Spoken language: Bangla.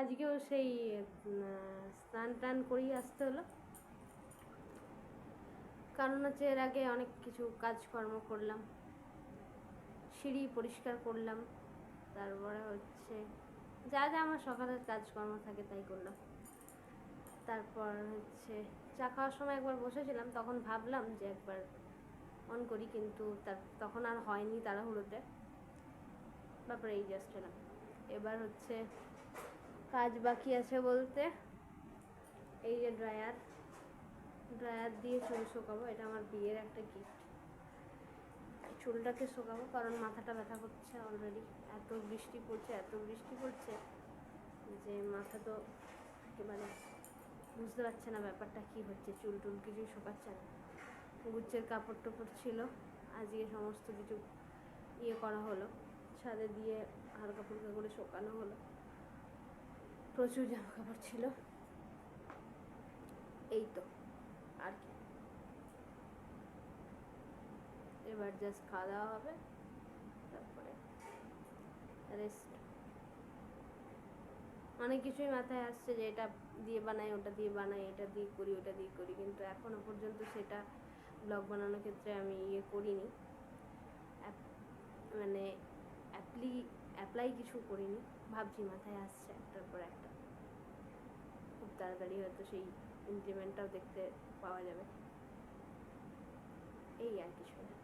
আজকেও সেই স্নান টান করেই আসতে হলো, কারণ হচ্ছে এর আগে অনেক কিছু কাজকর্ম করলাম, সিঁড়ি পরিষ্কার করলাম, তারপরে হচ্ছে যা যা আমার সকালের কাজকর্ম থাকে তাই করলাম। তারপর হচ্ছে চা খাওয়ার সময় একবার বসেছিলাম, তখন ভাবলাম যে একবার অন করি, কিন্তু তখন আর হয়নি তাড়াহুড়োতে। তারপরে এই জাস্ট এলাম। এবার হচ্ছে কাজ বাকি আছে বলতে এই যে ড্রায়ার দিয়ে চুল শুকাবো, এটা আমার বিয়ের একটা গিফট। চুলটাকে শুকাবো কারণ মাথাটা ব্যথা করছে অলরেডি, এত বৃষ্টি পড়ছে যে মাথা তো একেবারে বুঝতে পারছে না ব্যাপারটা কি হচ্ছে, চুল টুল কিছুই শুকাচ্ছে না। গুচ্ছের কাপড় টাপড় ছিল, আজকে সমস্ত কিছু করা হলো, ছাদে দিয়ে হালকা ফুলকা করে শুকানো হলো। প্রচুর জামা কাপড় ছিল, এই তো আর কি। এবার জাস্ট খাওয়া দাওয়া হবে, তারপরে রেস্ট। অনেক কিছুই মাথায় আসছে যে এটা দিয়ে বানাই, ওটা দিয়ে বানাই, এটা দিয়ে করি, ওটা দিয়ে করি, কিন্তু এখনও পর্যন্ত সেটা ব্লগ বানানোর ক্ষেত্রে আমি করিনি, মানে অ্যাপ্লাই কিছু করিনি। ভাবছি, মাথায় আসছে একটার পর একটা, খুব তাড়াতাড়ি হয়তো সেই ইমপ্লিমেন্টটাও দেখতে পাওয়া যাবে, এই আর কিছু না।